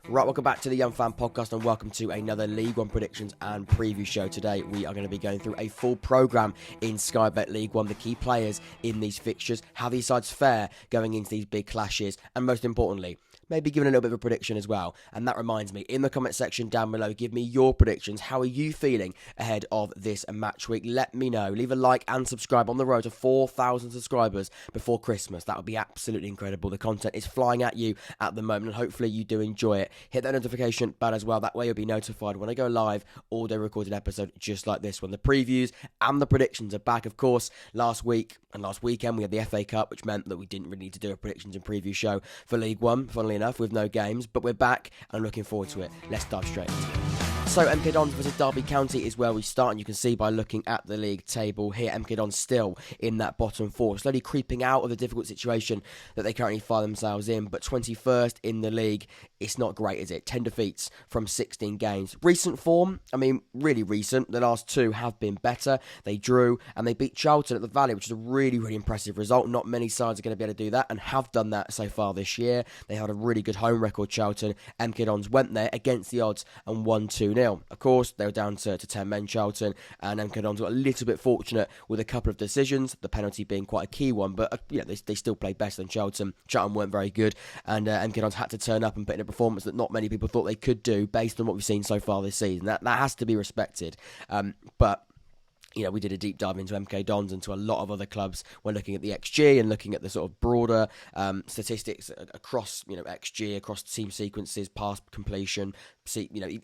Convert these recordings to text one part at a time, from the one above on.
Right, welcome back to the Young Fan Podcast and welcome to another League One predictions and preview show. Today we are going to be going through a full programme in Sky Bet League One, the key players in these fixtures, how these sides fare going into these big clashes, and most importantly, maybe giving a little bit of a prediction as well. And that reminds me, in the comment section down below, give me your predictions. How are you feeling ahead of this match week? Let me know. Leave a like and subscribe on the road to 4,000 subscribers before Christmas. That would be absolutely incredible. The content is flying at you at the moment and hopefully you do enjoy it. Hit that notification bell as well. That way you'll be notified when I go live, all day recorded episode just like this one. The previews and the predictions are back, of course. Last week and last weekend we had the FA Cup, which meant that we didn't really need to do a predictions and preview show for League One, funnily enough, with no games, but we're back and I'm looking forward to it. Let's dive straight into it. So MK Dons versus Derby County is where we start, and you can see by looking at the league table here, MK Dons still in that bottom four, slowly creeping out of the difficult situation that they currently find themselves in, but 21st in the league. It's not great, is it? 10 defeats from 16 games. Recent form, I mean, really recent. The last two have been better. They drew and they beat Charlton at the Vale, which is a really, really impressive result. Not many sides are going to be able to do that and have done that so far this year. They had a really good home record, Charlton. MK Dons went there against the odds and won 2-0. Of course, they were down to 10 men, Charlton, and MK Dons got a little bit fortunate with a couple of decisions, the penalty being quite a key one, but they still played better than Charlton. Charlton weren't very good, and MK Dons had to turn up and put in a performance that not many people thought they could do based on what we've seen so far this season. That has to be respected. But we did a deep dive into MK Dons and to a lot of other clubs when looking at the XG and looking at the sort of broader statistics across, XG, across team sequences, pass completion.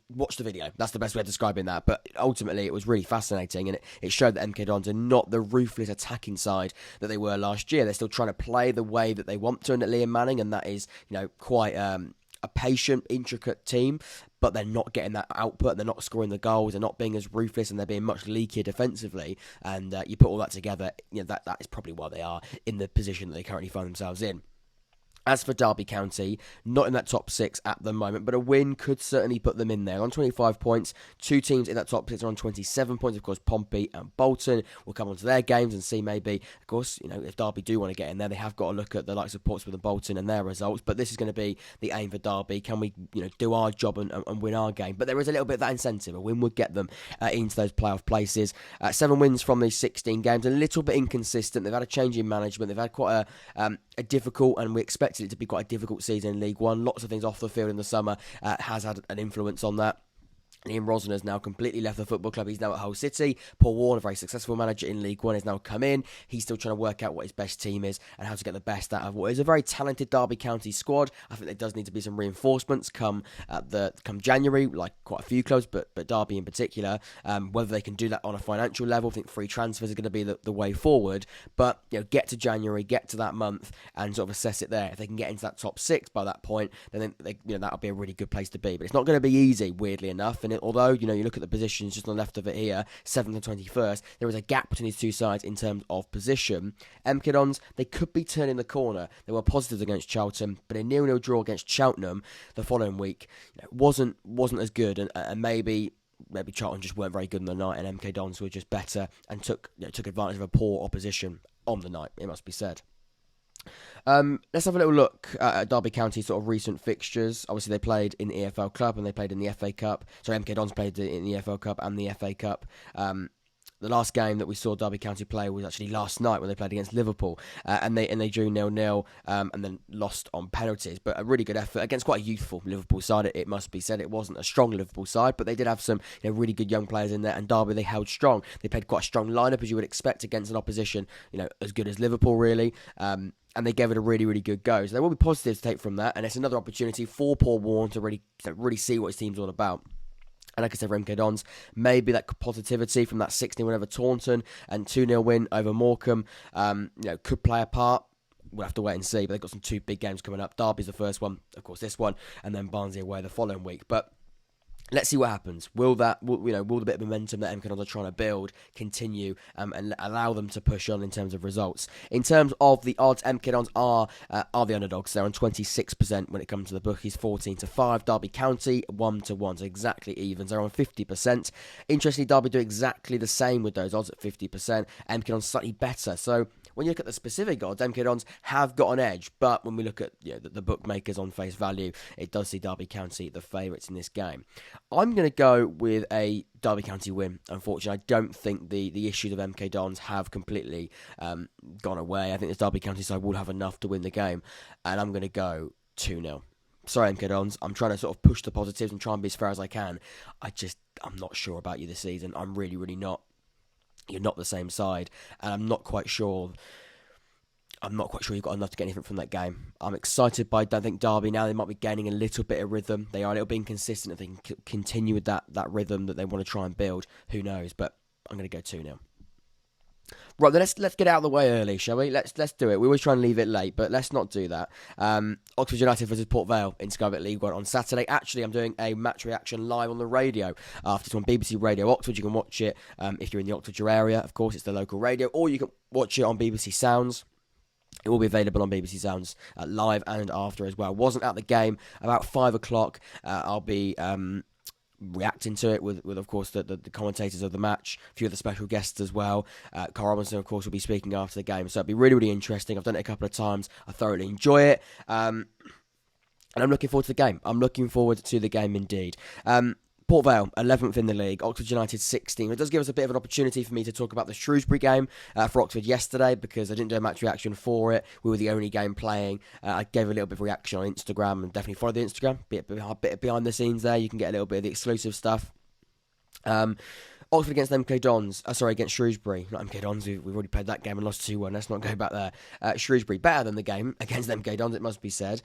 Watch the video. That's the best way of describing that. But ultimately, it was really fascinating, and it showed that MK Dons are not the ruthless attacking side that they were last year. They're still trying to play the way that they want to under Liam Manning, and that is, quite a patient, intricate team, but they're not getting that output, they're not scoring the goals, they're not being as ruthless, and they're being much leakier defensively, and you put all that together, that is probably why they are in the position that they currently find themselves in. As for Derby County, not in that top six at the moment, but a win could certainly put them in there. On 25 points, two teams in that top six are on 27 points. Of course, Pompey and Bolton will come onto their games and see maybe, of course, if Derby do want to get in there, they have got to look at the likes of Portsmouth and Bolton and their results. But this is going to be the aim for Derby. Can we, do our job and win our game? But there is a little bit of that incentive. A win would get them into those playoff places. 7 wins from these 16 games, a little bit inconsistent. They've had a change in management. They've had quite a difficult, and we expected it to be quite a difficult season in League One. Lots of things off the field in the summer has had an influence on that. Ian Rosner has now completely left the football club. He's now at Hull City. Paul Warne, a very successful manager in League One, has now come in. He's still trying to work out what his best team is and how to get the best out of what is a very talented Derby County squad. I think there does need to be some reinforcements come January, like quite a few clubs, but Derby in particular. Whether they can do that on a financial level, I think free transfers are going to be the way forward. But get to January, get to that month, and sort of assess it there. If they can get into that top six by that point, then that'll be a really good place to be. But it's not going to be easy, weirdly enough. And although, you look at the positions just on the left of it here, 7th and 21st, there is a gap between these two sides in terms of position. MK Dons, they could be turning the corner. They were positives against Charlton, but a 0-0 draw against Cheltenham the following week wasn't as good, and maybe Charlton just weren't very good on the night, and MK Dons were just better and took advantage of a poor opposition on the night, it must be said. Let's have a little look at Derby County's sort of recent fixtures. Obviously, they played in the EFL Cup and they played in the FA Cup. So MK Dons played in the EFL Cup and the FA Cup. The last game that we saw Derby County play was actually last night when they played against Liverpool, and they drew 0-0 and then lost on penalties. But a really good effort against quite a youthful Liverpool side. It must be said, it wasn't a strong Liverpool side, but they did have some really good young players in there. And Derby, they held strong. They played quite a strong lineup, as you would expect against an opposition as good as Liverpool, really. And they gave it a really, really good go. So there will be positives to take from that, and it's another opportunity for Paul Warne to really see what his team's all about. And like I said, for MK Dons, maybe that positivity from that 6-0 win over Taunton and 2-0 win over Morecambe, could play a part. We'll have to wait and see. But they've got some 2 big games coming up. Derby's the first one, of course, this one, and then Barnsley away the following week. But let's see what happens. Will the bit of momentum that MK Dons are trying to build continue and allow them to push on in terms of results? In terms of the odds, MK Dons are the underdogs. They're on 26% when it comes to the bookies, 14-5. Derby County 1-1, so exactly evens. They're on 50%. Interestingly, Derby do exactly the same with those odds at 50%. MK Dons slightly better. So when you look at the specific odds, MK Dons have got an edge. But when we look at the bookmakers on face value, it does see Derby County the favourites in this game. I'm going to go with a Derby County win. Unfortunately, I don't think the issues of MK Dons have completely gone away. I think this Derby County side will have enough to win the game, and I'm going to go 2-0. Sorry, MK Dons. I'm trying to sort of push the positives and try and be as fair as I can. I'm not sure about you this season. I'm really, really not. You're not the same side, and I'm not quite sure you've got enough to get anything from that game. I'm excited by, I think, Derby now. They might be gaining a little bit of rhythm. They are a little bit inconsistent. If they can continue with that rhythm that they want to try and build, who knows? But I'm going to go 2-0. Right, then let's get out of the way early, shall we? Let's do it. We always try and leave it late, but let's not do that. Oxford United versus Port Vale in Sky Bet League One on Saturday. Actually, I'm doing a match reaction live on the radio after it's on BBC Radio Oxford. You can watch it if you're in the Oxfordshire area. Of course, it's the local radio, or you can watch it on BBC Sounds. It will be available on BBC Sounds live and after as well. Wasn't at the game. About 5 o'clock, I'll be reacting to it with of course the commentators of the match, a few of the special guests as well. Carl Robinson, of course, will be speaking after the game, so it'll be really, really interesting. I've done it a couple of times. I thoroughly enjoy it, and I'm looking forward to the game. I'm looking forward to the game indeed. Port Vale, 11th in the league. Oxford United, 16th. It does give us a bit of an opportunity for me to talk about the Shrewsbury game for Oxford yesterday, because I didn't do a match reaction for it. We were the only game playing. I gave a little bit of reaction on Instagram, and definitely follow the Instagram. Bit behind the scenes there. You can get a little bit of the exclusive stuff. Oxford against MK Dons. Against Shrewsbury. Not MK Dons. We've already played that game and lost 2-1. Let's not go back there. Shrewsbury, better than the game against MK Dons, it must be said.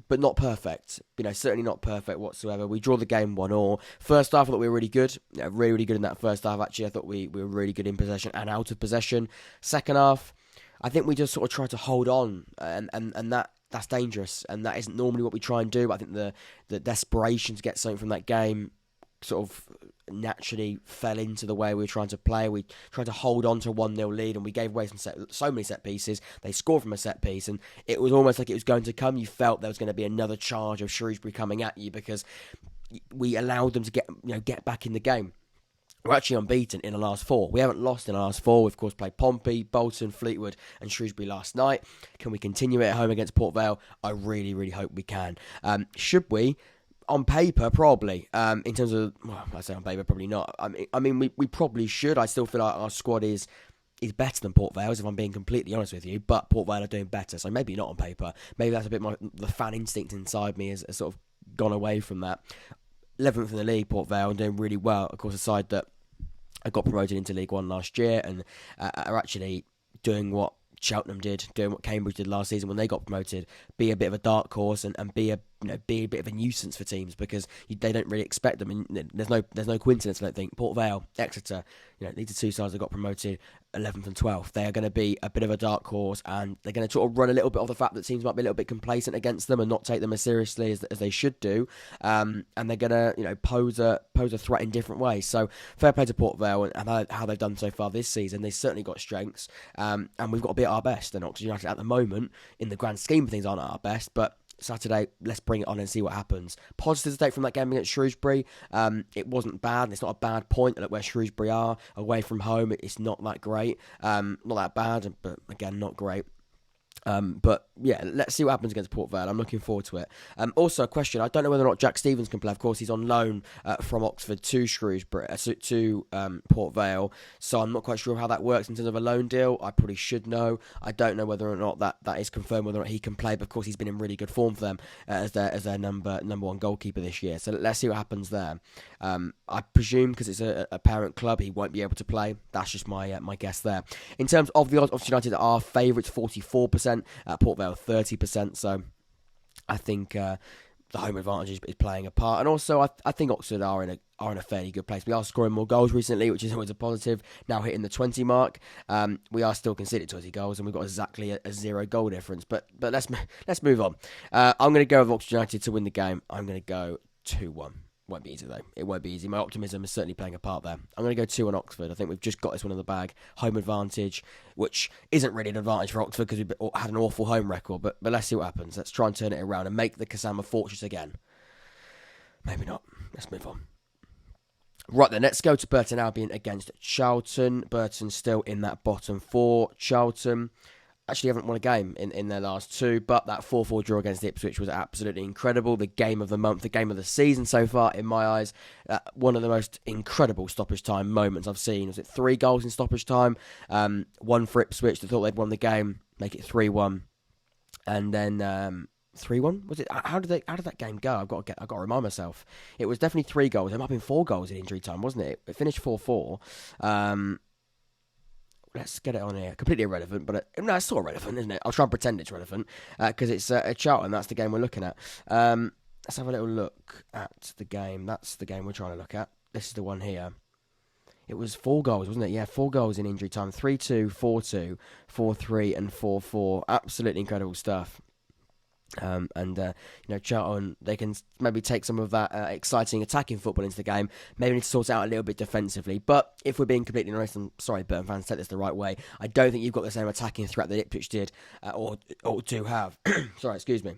But not perfect. Certainly not perfect whatsoever. We draw the game 1-1. First half, I thought we were really good. Really, really good in that first half, actually. I thought we were really good in possession and out of possession. Second half, I think we just sort of tried to hold on, and that's dangerous. And that isn't normally what we try and do. But I think the desperation to get something from that game sort of naturally fell into the way we were trying to play. We tried to hold on to a 1-0 lead, and we gave away so many set pieces. They scored from a set piece, and it was almost like it was going to come. You felt there was going to be another charge of Shrewsbury coming at you, because we allowed them to get back in the game. We're actually unbeaten in the last 4. We haven't lost in the last 4. We've, of course, played Pompey, Bolton, Fleetwood and Shrewsbury last night. Can we continue it at home against Port Vale? I really, really hope we can. Should we? On paper, probably. In terms of, I say on paper, probably not. I mean, we probably should. I still feel like our squad is better than Port Vale's, if I'm being completely honest with you. But Port Vale are doing better, so maybe not on paper. Maybe that's a bit more the fan instinct inside me has sort of gone away from that. 11th in the league, Port Vale, and doing really well. Of course, a side that I got promoted into League One last year, and are actually doing what Cheltenham did, doing what Cambridge did last season when they got promoted, be a bit of a dark horse and be a bit of a nuisance for teams, because they don't really expect them. And there's no coincidence, I don't think. Port Vale, Exeter, these are two sides that got promoted 11th and 12th. They are going to be a bit of a dark horse, and they're going to sort of run a little bit off the fact that teams might be a little bit complacent against them and not take them as seriously as they should do. And they're going to pose a threat in different ways. So fair play to Port Vale and how they've done so far this season. They've certainly got strengths, and we've got to be at our best. And Oxford United at the moment, in the grand scheme of things, aren't at our best, but Saturday, let's bring it on and see what happens. Positives to take from that game against Shrewsbury. It wasn't bad. It's not a bad point. Look where Shrewsbury are away from home. It's not that great. Not that bad, but again, not great. But yeah, let's see what happens against Port Vale. I'm looking forward to it. Also, a question: I don't know whether or not Jack Stevens can play. Of course, he's on loan from Oxford to Shrewsbury to Port Vale, so I'm not quite sure how that works in terms of a loan deal. I probably should know. I don't know whether or not that is confirmed, whether or not he can play. But of course, he's been in really good form for them as their number one goalkeeper this year. So let's see what happens there. I presume because it's a parent club, he won't be able to play. That's just my guess there. In terms of the odds, Oxford United are favourites 44%. Port Vale 30%, so I think the home advantage is playing a part, and also I think Oxford are in a fairly good place. We are scoring more goals recently, which is always a positive. Now hitting the 20 mark, we are still conceded 20 goals, and we've got exactly a 0 goal difference. But let's move on. I'm going to go with Oxford United to win the game. I'm going to go 2-1. Won't be easy though. It won't be easy. My optimism is certainly playing a part there. I'm going to go 2 on Oxford. I think we've just got this one in the bag. Home advantage, which isn't really an advantage for Oxford because we've had an awful home record. But let's see what happens. Let's try and turn it around and make the Kasama fortress again. Maybe not. Let's move on. Right then, let's go to Burton Albion against Charlton. Burton still in that bottom four. Charlton actually haven't won a game in their last two, but that 4-4 draw against Ipswich was absolutely incredible. The game of the month, the game of the season so far, in my eyes. One of the most incredible stoppage time moments I've seen. Was it 3 goals in stoppage time? One for Ipswich. They thought they'd won the game, make it 3-1. And then 3-1? Was it? How did that game go? I've got to remind myself. It was definitely 3 goals. There might have been 4 goals in injury time, wasn't it? It finished 4-4. Let's get it on here. Completely irrelevant, but no, it's sort of relevant, isn't it? I'll try and pretend it's relevant because it's a Charlton. That's the game we're looking at. Let's have a little look at the game. That's the game we're trying to look at. This is the one here. It was 4 goals, wasn't it? Yeah, 4 goals in injury time. 3-2, 4-2, 4-3, and 4-4. Absolutely incredible stuff. Charlton, they can maybe take some of that exciting attacking football into the game. Maybe need to sort it out a little bit defensively. But if we're being completely honest, and sorry, Burton fans, take this the right way, I don't think you've got the same attacking threat that Ipswich did or do have. Sorry, excuse me.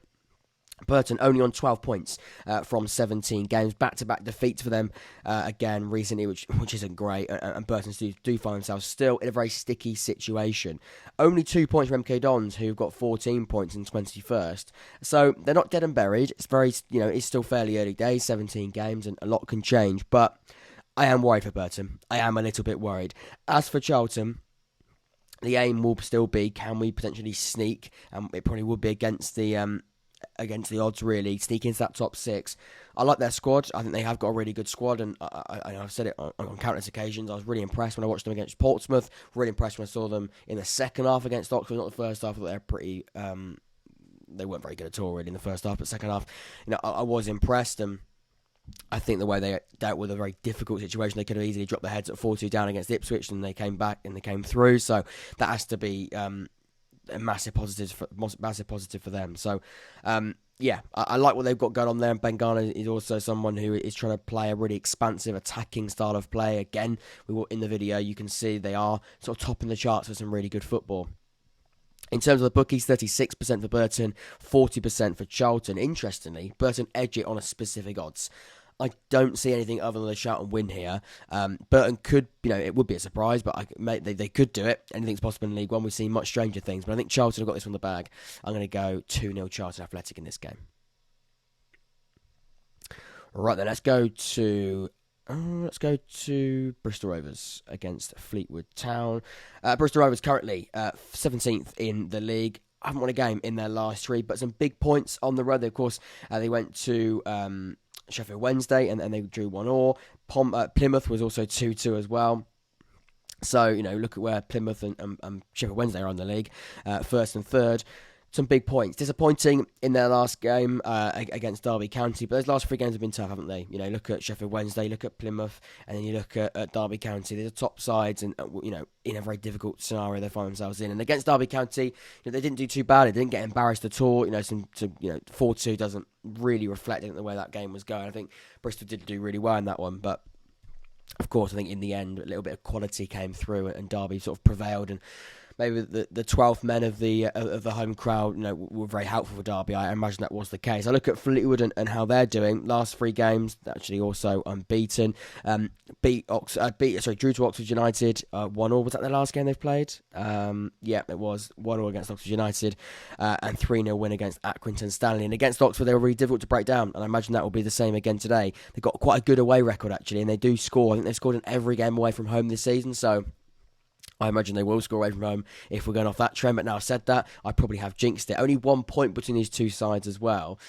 Burton only on 12 points from 17 games. Back-to-back defeats for them again recently, which isn't great. And Burton do find themselves still in a very sticky situation. Only 2 points from MK Dons, who've got 14 points in 21st. So they're not dead and buried. It's very, it's still fairly early days, 17 games, and a lot can change. But I am worried for Burton. I am a little bit worried. As for Charlton, the aim will still be, can we potentially sneak? It probably would be against the odds, really, sneak into that top 6. I like their squad. I think they have got a really good squad, and I've said it on countless occasions. I was really impressed when I watched them against Portsmouth. Really impressed when I saw them in the second half against Oxford. Not the first half. I thought they were pretty. They weren't very good at all, really, in the first half. But second half, I was impressed, and I think the way they dealt with a very difficult situation, they could have easily dropped their heads at 4-2 down against Ipswich, and they came back and they came through. So that has to be a massive positive for them. So, I like what they've got going on there. And Bengana is also someone who is trying to play a really expansive attacking style of play. Again, in the video, you can see they are sort of topping the charts for some really good football. In terms of the bookies, 36% for Burton, 40% for Charlton. Interestingly, Burton edge it on a specific odds. I don't see anything other than a Charlton win here. Burton could, it would be a surprise, but they could do it. Anything's possible in League One. We've seen much stranger things, but I think Charlton have got this from the bag. I'm going to go 2-0 Charlton Athletic in this game. Right then, let's go to Bristol Rovers against Fleetwood Town. Bristol Rovers currently 17th in the league. Haven't won a game in their last 3, but some big points on the road. Of course, they went to Sheffield Wednesday and they drew 1-1. Plymouth was also 2-2 as well. So, look at where Plymouth and Sheffield Wednesday are in the league, first and third. Some big points. Disappointing in their last game against Derby County, but those last 3 games have been tough, haven't they? Look at Sheffield Wednesday, look at Plymouth, and then you look at Derby County. They're the top sides, and in a very difficult scenario they find themselves in. And against Derby County, they didn't do too bad. They didn't get embarrassed at all. 4-2 doesn't really reflect the way that game was going. I think Bristol did do really well in that one, but of course, I think in the end a little bit of quality came through, and Derby sort of prevailed. And maybe the 12th men of the home crowd, were very helpful for Derby. I imagine that was the case. I look at Fleetwood and how they're doing. Last 3 games, actually also unbeaten. Drew to Oxford United 1-1. Was that their last game they've played? Yeah, it was 1-1 against Oxford United, and 3-0 win against Accrington Stanley. And against Oxford, they were really difficult to break down, and I imagine that will be the same again today. They've got quite a good away record actually, and they do score. I think they've scored in every game away from home this season. So I imagine they will score away from home if we're going off that trend. But now I've said that, I probably have jinxed it. Only 1 point between these two sides as well.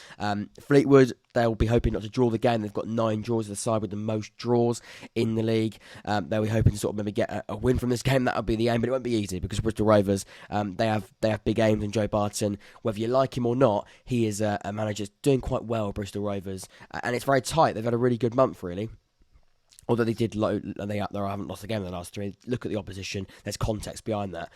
Fleetwood, they'll be hoping not to draw the game. They've got 9 draws, the side with the most draws in the league. They'll be hoping to sort of maybe get a win from this game. That'll be the aim, but it won't be easy because Bristol Rovers, they have big aims. And Joe Barton, whether you like him or not, he is a manager doing quite well at Bristol Rovers. And it's very tight. They've had a really good month, really. Although they haven't lost a game in the last 3. Look at the opposition. There's context behind that.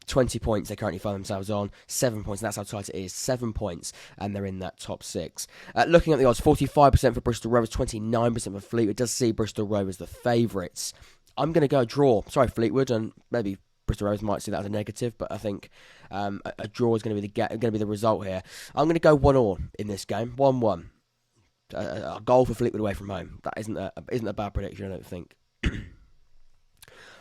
20 points they currently find themselves on. 7 points, and that's how tight it is. 7 points, and they're in that top 6. Looking at the odds, 45% for Bristol Rovers, 29% for Fleetwood. It does see Bristol Rovers the favourites. I'm going to go a draw. Sorry, Fleetwood, and maybe Bristol Rovers might see that as a negative, but I think a draw is going to be the result here. I'm going to go 1-1 in this game. 1-1. A goal for Fleetwood away from home. That isn't a bad prediction, I don't think.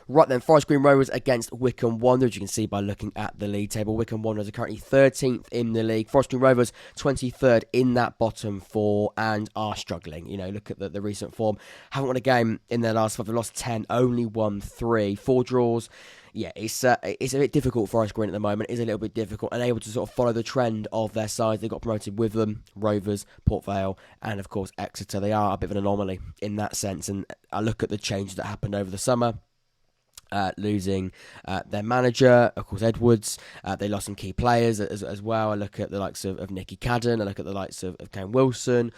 Right then, Forest Green Rovers against Wycombe Wanderers. You can see by looking at the league table, Wycombe Wanderers are currently 13th in the league. Forest Green Rovers 23rd in that bottom four and are struggling. Look at the recent form. Haven't won a game in their last 5. They've lost 10, only won 3. 4 draws. Yeah, it's a bit difficult for Forest Green at the moment. It's a little bit difficult and able to sort of follow the trend of their sides. They got promoted with them, Rovers, Port Vale, and of course Exeter. They are a bit of an anomaly in that sense. And I look at the changes that happened over the summer. Losing their manager, of course, Edwards. They lost some key players as well. I look at the likes of Nicky Cadden. I look at the likes of Kane Wilson,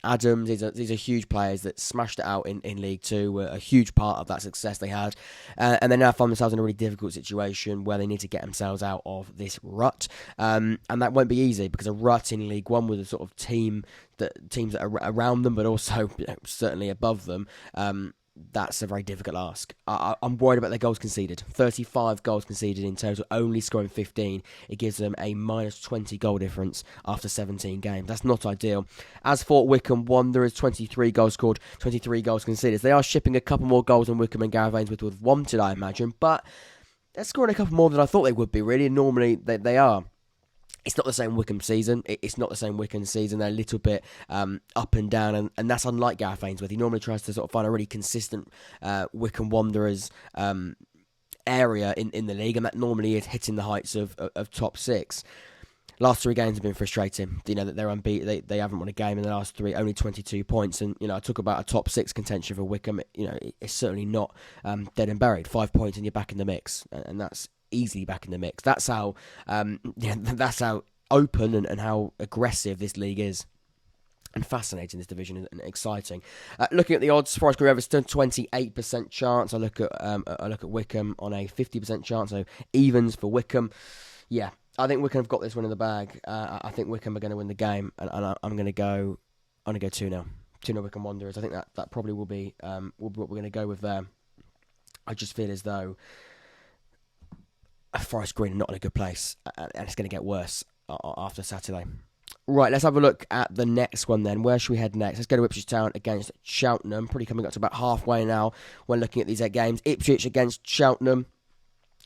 Adams. These are huge players that smashed it out in League Two, were a huge part of that success they had. And they now find themselves in a really difficult situation where they need to get themselves out of this rut. And that won't be easy, because a rut in League One with a sort of teams that are around them, but also certainly above them, that's a very difficult ask. I'm worried about their goals conceded. 35 goals conceded in total, only scoring 15. It gives them a minus 20 goal difference after 17 games. That's not ideal. As for Wycombe Wanderers, 23 goals scored, 23 goals conceded. They are shipping a couple more goals than Wycombe and Gareth Ainsworth would have wanted, I imagine, but they're scoring a couple more than I thought they would be, really. Normally, they are. It's not the same Wycombe season. It's not the same Wycombe season. They're a little bit up and down, and that's unlike Gareth Ainsworth. He normally tries to sort of find a really consistent Wycombe Wanderers area in the league, and that normally is hitting the heights of top 6. Last 3 games have been frustrating. That they're unbeaten. They haven't won a game in the last 3, only 22 points. And, I talk about a top 6 contention for Wycombe. It's certainly not dead and buried. 5 points and you're back in the mix, and that's easily back in the mix. That's how that's how open and how aggressive this league is, and fascinating, this division, and exciting. Looking at the odds, Forest Green Rovers 28% chance. I look at Wycombe on a 50% chance, so evens for Wycombe. Yeah, I think Wycombe have got this one in the bag. I think Wycombe are going to win the game, and I'm going to go 2-0. 2-0 Wycombe Wanderers. I think that probably will be what we're going to go with there. I just feel as though Forest Green are not in a good place, and it's going to get worse after Saturday. Right, let's have a look at the next one then. Where should we head next? Let's go to Ipswich Town against Cheltenham. Pretty coming up to about halfway now when looking at these 8 games. Ipswich against Cheltenham.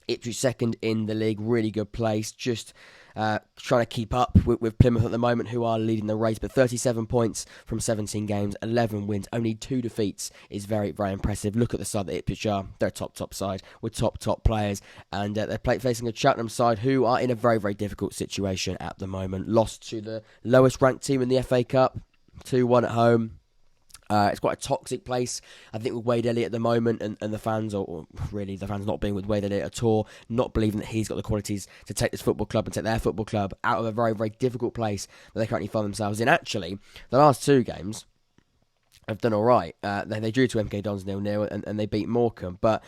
Ipswich second in the league, really good place. Just trying to keep up with Plymouth at the moment, who are leading the race. But 37 points from 17 games, 11 wins, only 2 defeats is very, very impressive. Look at the side that Ipswich are. They're a top side with top players. And they're facing a Cheltenham side who are in a very, very difficult situation at the moment. Lost to the lowest ranked team in the FA Cup, 2-1 at home. It's quite a toxic place, I think, with Wade Elliott at the moment, and the fans, or really the fans not being with Wade Elliott at all, not believing that he's got the qualities to take this football club and take their football club out of a very, very difficult place that they currently find themselves in. Actually, the last 2 games have done all right. They drew to MK Dons 0-0, and they beat Morecambe, but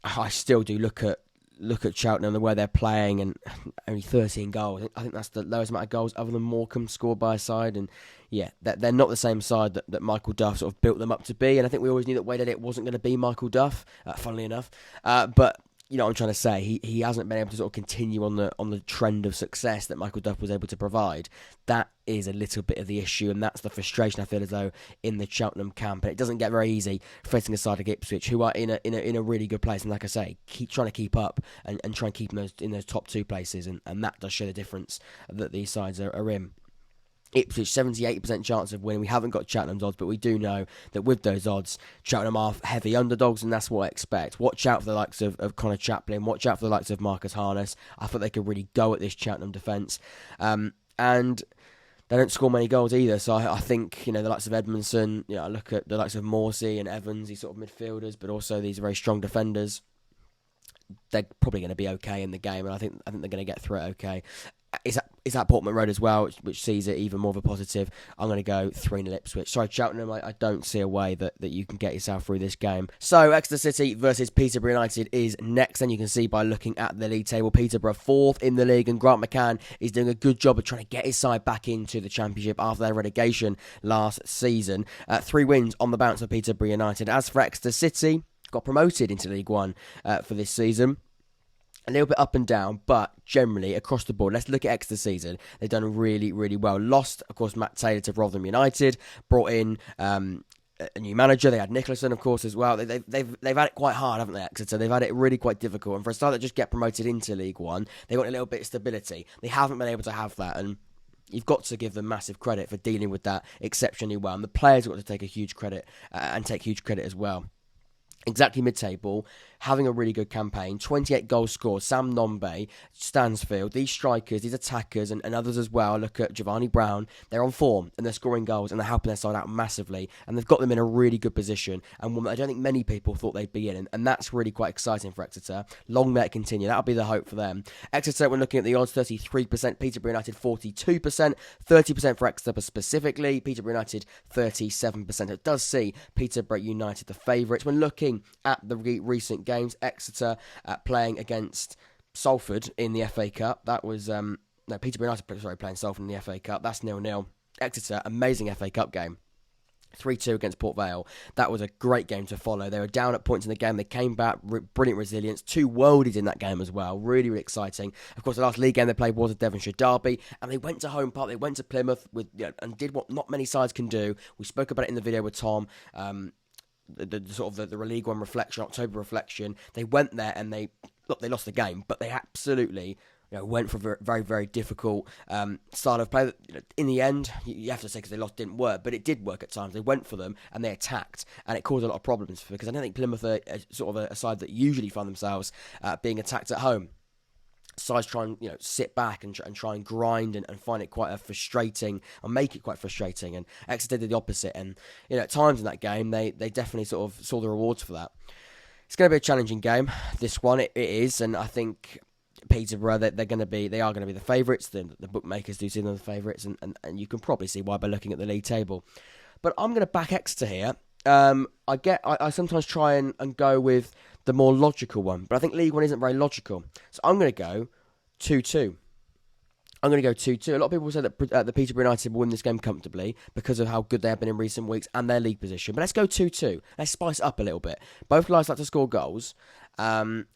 I still do look at Cheltenham and where they're playing, and only 13 goals. I think that's the lowest amount of goals other than Morecambe scored by a side. And yeah, they're not the same side that Michael Duff sort of built them up to be. And I think we always knew that Wade Elliott wasn't going to be Michael Duff, funnily enough. But what I'm trying to say, he hasn't been able to sort of continue on the trend of success that Michael Duff was able to provide. That is a little bit of the issue, and that's the frustration I feel as though in the Cheltenham camp. And it doesn't get very easy facing a side like Ipswich, who are in a really good place. And like I say, trying to keep up and try and keep them in those top 2 places, and that does show the difference that these sides are in. Ipswich, 78% chance of winning. We haven't got Cheltenham's odds, but we do know that with those odds, Cheltenham are heavy underdogs, and that's what I expect. Watch out for the likes of Connor Chaplin. Watch out for the likes of Marcus Harness. I thought they could really go at this Cheltenham defence. And they don't score many goals either, so I think, the likes of Edmondson, I look at the likes of Morsey and Evans, these sort of midfielders, but also these very strong defenders. They're probably going to be okay in the game, and I think they're going to get through it okay. It's at Portman Road as well, which sees it even more of a positive. I'm going to go 3-0 Ipswich. Sorry, Cheltenham, I don't see a way that you can get yourself through this game. So, Exeter City versus Peterborough United is next, and you can see by looking at the league table, Peterborough 4th in the league, and Grant McCann is doing a good job of trying to get his side back into the Championship after their relegation last season. 3 wins on the bounce for Peterborough United. As for Exeter City, got promoted into League One for this season. A little bit up and down, but generally across the board. Let's look at Exeter season. They've done really, really well. Lost, of course, Matt Taylor to Rotherham United. Brought in a new manager. They had Nicholson, of course, as well. They've had it quite hard, haven't they, Exeter? They've had it really quite difficult. And for a start that just get promoted into League One, they want a little bit of stability. They haven't been able to have that, and you've got to give them massive credit for dealing with that exceptionally well. And the players have got to take a huge credit and take huge credit as well. Exactly mid-table, having a really good campaign, 28 goals scored, Sam Nombe, Stansfield, these strikers, these attackers and others as well. Look at Giovanni Brown, they're on form and they're scoring goals and they're helping their side out massively, and they've got them in a really good position, and one that I don't think many people thought they'd be in, and that's really quite exciting for Exeter. Long may it continue, that'll be the hope for them. Exeter, when looking at the odds, 33%, Peterborough United 42%, 30% for Exeter specifically, Peterborough United 37%. It does see Peterborough United the favourites. When looking at the recent games, Exeter playing against Salford in the FA Cup. That was Peterborough United playing Salford in the FA Cup. That's 0-0. Exeter, amazing FA Cup game. 3-2 against Port Vale. That was a great game to follow. They were down at points in the game. They came back, brilliant resilience. 2 worldies in that game as well. Really, really exciting. Of course, the last league game they played was a Devonshire derby, and they went to home park. They went to Plymouth and did what not many sides can do. We spoke about it in the video with Tom. The sort of the League One reflection, October reflection. They went there and they lost the game, but they absolutely went for a very, very difficult style of play. In the end, you have to say because they lost didn't work, but it did work at times. They went for them and they attacked, and it caused a lot of problems because I don't think Plymouth are sort of a side that usually find themselves being attacked at home. Sides try and sit back and try and grind and find it quite a frustrating, or make it quite frustrating. And Exeter did the opposite. And at times in that game, they definitely sort of saw the rewards for that. It's going to be a challenging game. This one it is, and I think Peterborough they are going to be the favourites. The bookmakers do see them as the favourites, and you can probably see why by looking at the league table. But I'm going to back Exeter here. I sometimes try and go with the more logical one, but I think League One isn't very logical. So I'm going to go 2-2. I'm going to go 2-2. A lot of people say that the Peterborough United will win this game comfortably because of how good they have been in recent weeks and their league position. But let's go 2-2. Let's spice it up a little bit. Both guys like to score goals, and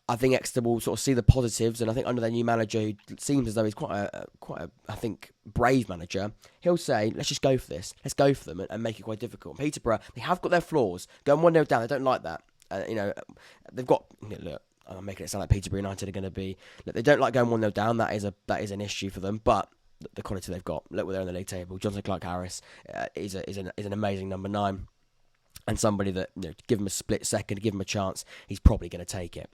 I think Exeter will sort of see the positives, and I think under their new manager, who seems as though he's quite a I think, brave manager, he'll say, let's just go for this. Let's go for them and make it quite difficult. Peterborough, they have got their flaws. Going 1-0 down, they don't like that. They've got, look, I'm making it sound like Peterborough United are going to be, look, they don't like going 1-0 down. That is an issue for them, but the quality they've got, look where they're in the league table. Johnson Clark-Harris is an amazing number 9, and somebody that, give him a split second, give him a chance, he's probably going to take it.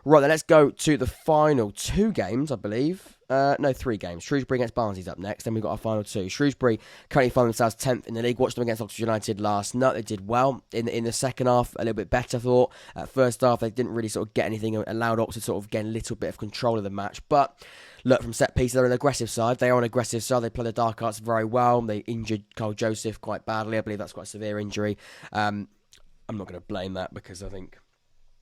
Right, then let's go to the final 2 games, I believe. 3 games. Shrewsbury against Barnsley's up next. Then we've got our final 2. Shrewsbury currently find themselves 10th in the league. Watched them against Oxford United last night. They did well in the second half, a little bit better, I thought. First half, they didn't really sort of get anything, allowed Oxford to sort of get a little bit of control of the match. But look, from set pieces, they're an aggressive side. They are an aggressive side. They play the dark arts very well. They injured Cole Joseph quite badly. I believe that's quite a severe injury. I'm not going to blame that because I think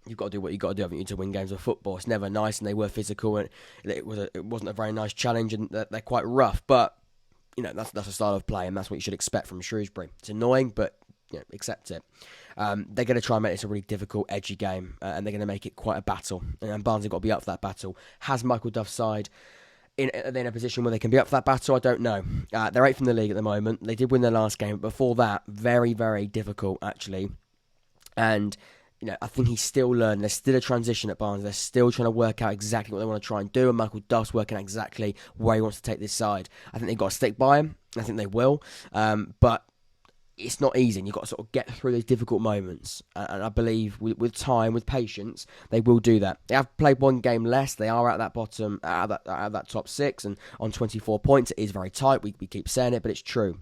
you've got to do what you've got to do, haven't you, to win games of football. It's never nice, and they were physical, and it wasn't a very nice challenge, and they're quite rough. But that's a style of play, and that's what you should expect from Shrewsbury. It's annoying, but accept it. They're going to try and make this a really difficult, edgy game, and they're going to make it quite a battle. And Barnsley got to be up for that battle. Has Michael Duff's side in a position where they can be up for that battle? I don't know. They're 8th in the league at the moment. They did win their last game, but before that, very, very difficult actually, and I think he's still learning. There's still a transition at Barnes. They're still trying to work out exactly what they want to try and do, and Michael Duff's working out exactly where he wants to take this side. I think they've got to stick by him. I think they will. But it's not easy, and you've got to sort of get through those difficult moments. And I believe with time, with patience, they will do that. They have played 1 game less. They are at that bottom, out of that top 6, and on 24 points. It is very tight. We keep saying it, but it's true.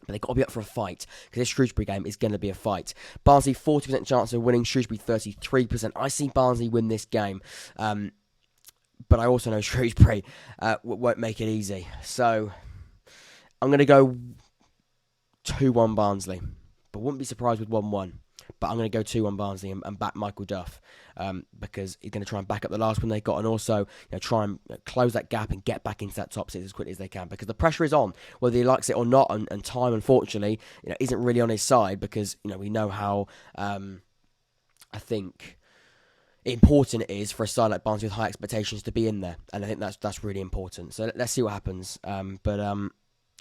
But they've got to be up for a fight, because this Shrewsbury game is going to be a fight. Barnsley, 40% chance of winning. Shrewsbury, 33%. I see Barnsley win this game. But I also know Shrewsbury won't make it easy. So I'm going to go 2-1 Barnsley. But wouldn't be surprised with 1-1. But I'm going to go 2-1 Barnsley and back Michael Duff, because he's going to try and back up the last one they got, and also try and close that gap and get back into that top 6 as quickly as they can, because the pressure is on, whether he likes it or not, and time, unfortunately, isn't really on his side, because we know how I think important it is for a side like Barnsley with high expectations to be in there, and I think that's really important. So let's see what happens.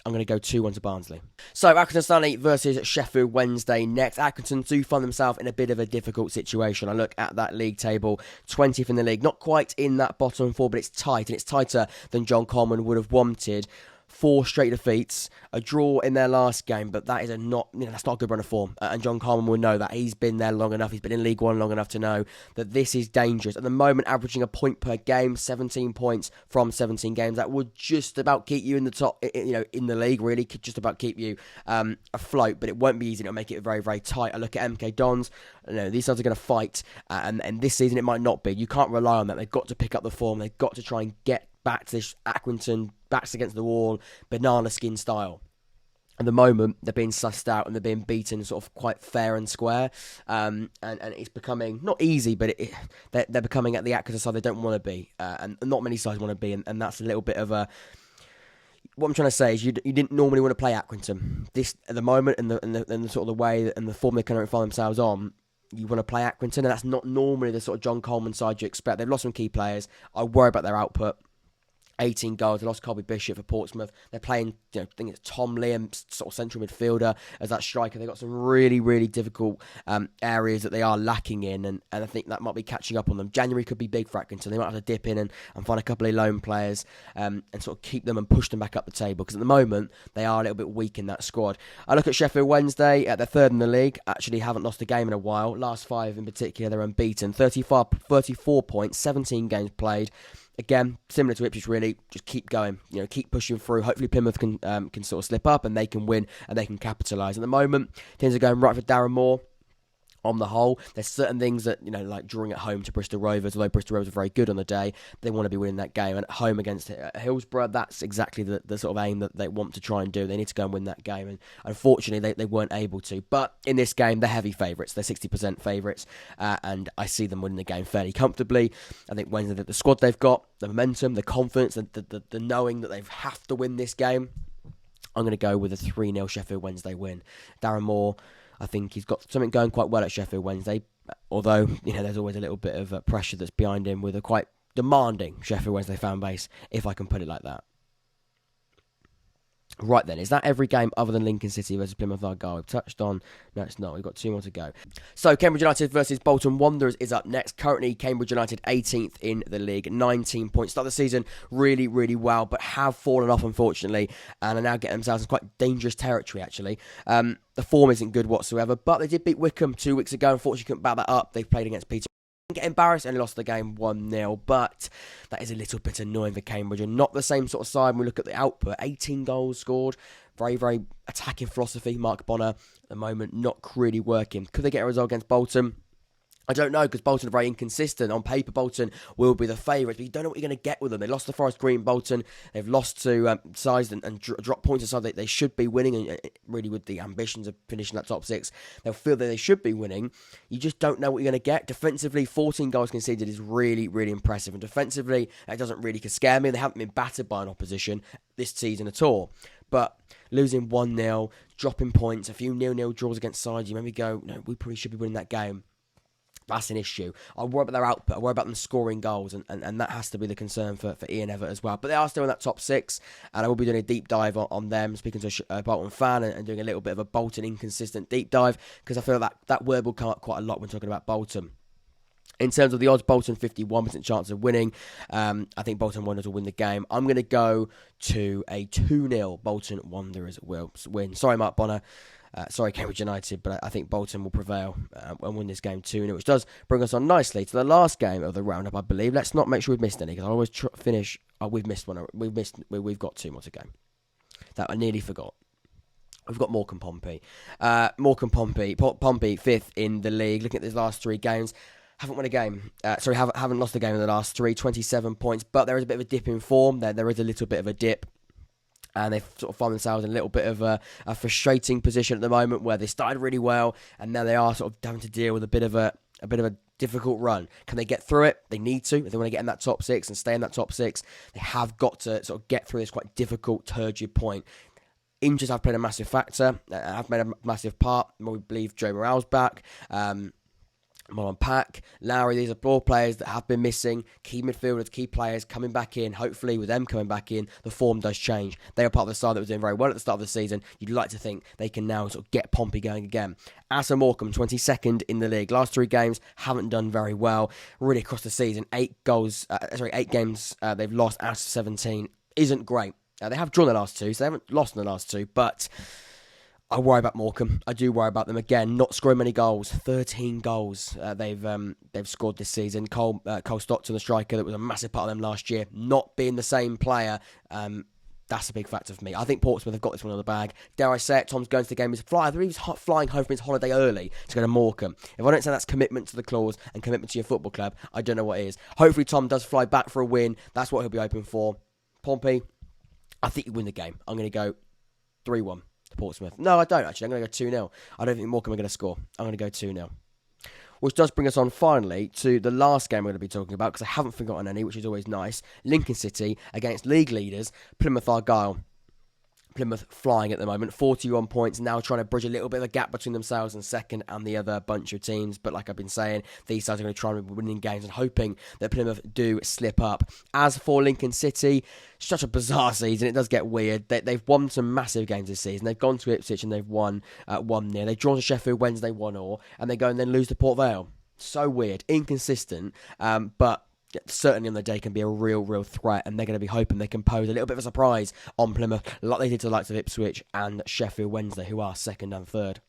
I'm going to go 2-1 to Barnsley. So, Accrington Stanley versus Sheffield Wednesday next. Accrington do find themselves in a bit of a difficult situation. I look at that league table, 20th in the league. Not quite in that bottom four, but it's tight, and it's tighter than John Coleman would have wanted. 4 straight defeats, a draw in their last game, but that is that's not a good run of form. And John Coleman will know that. He's been there long enough. He's been in League One long enough to know that this is dangerous. At the moment, averaging a point per game, 17 points from 17 games. That would just about keep you in the top, in the league. Really, could just about keep you afloat. But it won't be easy. It'll make it very, very tight. I look at MK Dons. These sides are going to fight, and this season it might not be. You can't rely on that. They've got to pick up the form. They've got to try and get back to this Accrington, backs against the wall, banana skin style. At the moment, they're being sussed out and they're being beaten sort of quite fair and square. And it's becoming, not easy, but they're becoming at the Accrington side they don't want to be. And not many sides want to be, and that's a little bit of a... What I'm trying to say is you didn't normally want to play Accrington. This, at the moment, and the sort of the way and the form they currently find themselves on, you want to play Accrington, and that's not normally the sort of John Coleman side you expect. They've lost some key players. I worry about their output. 18 goals. They lost Colby Bishop for Portsmouth. They're playing, I think it's Tom Liam, sort of central midfielder, as that striker. They've got some really, really difficult areas that they are lacking in, and I think that might be catching up on them. January could be big for Accrington. They might have to dip in and find a couple of loan players and sort of keep them and push them back up the table, because at the moment, they are a little bit weak in that squad. I look at Sheffield Wednesday, they're third in the league, actually haven't lost a game in a while. Last 5 in particular, they're unbeaten. 34 points, 17 games played. Again, similar to Ipswich, really, just keep going. Keep pushing through. Hopefully Plymouth can sort of slip up and they can win and they can capitalise. At the moment, things are going right for Darren Moore. On the whole, there's certain things that, like drawing at home to Bristol Rovers, although Bristol Rovers are very good on the day, they want to be winning that game. And at home against Hillsborough, that's exactly the sort of aim that they want to try and do. They need to go and win that game. And unfortunately, they weren't able to. But in this game, they're heavy favourites. They're 60% favourites. And I see them winning the game fairly comfortably. I think Wednesday, the squad they've got, the momentum, the confidence, the knowing that they have to win this game, I'm going to go with a 3-0 Sheffield Wednesday win. Darren Moore, I think he's got something going quite well at Sheffield Wednesday, although, there's always a little bit of pressure that's behind him with a quite demanding Sheffield Wednesday fan base, if I can put it like that. Right then, is that every game other than Lincoln City versus Plymouth Argyle we've touched on? No, it's not. We've got 2 more to go. So, Cambridge United versus Bolton Wanderers is up next. Currently, Cambridge United 18th in the league, 19 points. Start the season really, really well, but have fallen off, unfortunately, and are now getting themselves in quite dangerous territory, actually. The form isn't good whatsoever, but they did beat Wycombe 2 weeks ago. Unfortunately, couldn't back that up. They've played against Peterborough. Get embarrassed and lost the game 1-0, but that is a little bit annoying for Cambridge, and not the same sort of side when we look at the output. 18 goals scored, very, very attacking philosophy. Mark Bonner at the moment not really working. Could they get a result against Bolton? I don't know, because Bolton are very inconsistent. On paper, Bolton will be the favourites, but you don't know what you're going to get with them. They lost to Forest Green, Bolton. They've lost to sides and dropped points aside that they should be winning, and really with the ambitions of finishing that top 6, they'll feel that they should be winning. You just don't know what you're going to get. Defensively, 14 goals conceded is really, really impressive. And defensively, it doesn't really scare me. They haven't been battered by an opposition this season at all. But losing 1-0, dropping points, a few 0-0 draws against sides, you maybe go, no, we probably should be winning that game. That's an issue. I worry about their output. I worry about them scoring goals, and that has to be the concern for Ian Evatt as well. But they are still in that top 6, and I will be doing a deep dive on them, speaking to a Bolton fan and doing a little bit of a Bolton inconsistent deep dive, because I feel that word will come up quite a lot when talking about Bolton. In terms of the odds, Bolton 51% chance of winning. I think Bolton Wanderers will win the game. I'm going to go to a 2-0 Bolton Wanderers will win. Sorry, Mark Bonner. Sorry, Cambridge United, but I think Bolton will prevail and win this game 2-0, which does bring us on nicely to the last game of the roundup, I believe. Let's not make sure we've missed any, because I always finish. Oh, we've missed one. We've got 2 more to go. That I nearly forgot. We've got Morecambe Pompey. Pompey 5th in the league. Looking at these last 3 games, haven't won a game. Haven't lost a game in the last 3. 27 points, but there is a bit of a dip in form. There is a little bit of a dip. And they've sort of found themselves in a little bit of a frustrating position at the moment, where they started really well, and now they are sort of having to deal with a bit of a difficult run. Can they get through it? They need to. If they want to get in that top 6 and stay in that top 6, they have got to sort of get through this quite difficult, turgid point. Injuries have played a massive factor, have made a massive part. We believe Joe Morale's back. Moran Pack, Lowry, these are all players that have been missing. Key midfielders, key players coming back in. Hopefully, with them coming back in, the form does change. They are part of the side that was doing very well at the start of the season. You'd like to think they can now sort of get Pompey going again. As for Morecambe, 22nd in the league. Last 3 games haven't done very well. Really across the season, 8 games they've lost out of 17 isn't great. They have drawn the last 2, so they haven't lost in the last 2, but I worry about Morecambe. I do worry about them again. Not scoring many goals. 13 goals they've scored this season. Cole Stockton, the striker, that was a massive part of them last year, not being the same player. That's a big factor for me. I think Portsmouth have got this one on the bag. Dare I say it, Tom's going to the game. He was flying home from his holiday early to go to Morecambe. If I don't say that's commitment to the clause and commitment to your football club, I don't know what is. Hopefully Tom does fly back for a win. That's what he'll be hoping for. Pompey, I think you win the game. I'm going to go 3-1. Portsmouth. No, I don't actually. I'm going to go 2-0. I don't think Morecambe are going to score. I'm going to go 2-0. Which does bring us on finally to the last game we're going to be talking about, because I haven't forgotten any, which is always nice. Lincoln City against league leaders Plymouth Argyle. Plymouth flying at the moment, 41 points, now trying to bridge a little bit of a gap between themselves and second and the other bunch of teams. But like I've been saying, these sides are going to try and be winning games and hoping that Plymouth do slip up. As for Lincoln City, such a bizarre season. It does get weird. They've won some massive games this season. They've gone to Ipswich and they've won 1-0. They've drawn to Sheffield Wednesday 1-1, and they go and then lose to Port Vale. So weird, inconsistent, but certainly on the day can be a real threat, and they're going to be hoping they can pose a little bit of a surprise on Plymouth, like they did to the likes of Ipswich and Sheffield Wednesday, who are second and third.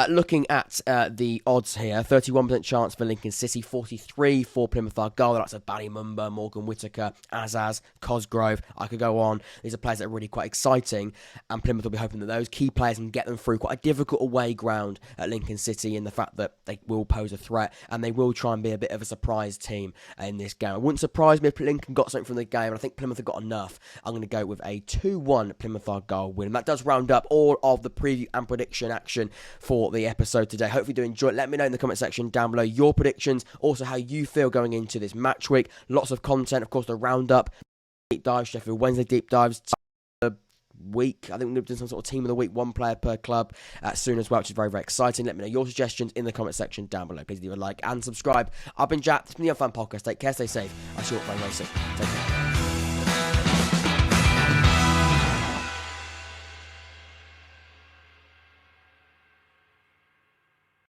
Looking at the odds here, 31% chance for Lincoln City, 43 for Plymouth Argyle. That's a Ballymumba, Morgan Whittaker, Azaz, Cosgrove. I could go on. These are players that are really quite exciting, and Plymouth will be hoping that those key players can get them through quite a difficult away ground at Lincoln City, in the fact that they will pose a threat and they will try and be a bit of a surprise team in this game. It wouldn't surprise me if Lincoln got something from the game, and I think Plymouth have got enough. I'm going to go with a 2-1 Plymouth Argyle win. And that does round up all of the preview and prediction action for the episode today. Hopefully you do enjoy it. Let me know in the comment section down below your predictions, also how you feel going into this match week. Lots of content, of course, the roundup, deep dives, Sheffield Wednesday deep dives, week. I think we've done some sort of team of the week, 1 player per club soon as well, which is very exciting. Let me know your suggestions in the comment section down below. Please leave a like and subscribe. I've been Jack. This has been the Fan Podcast. Take care, stay safe. I see you all very soon. Take care.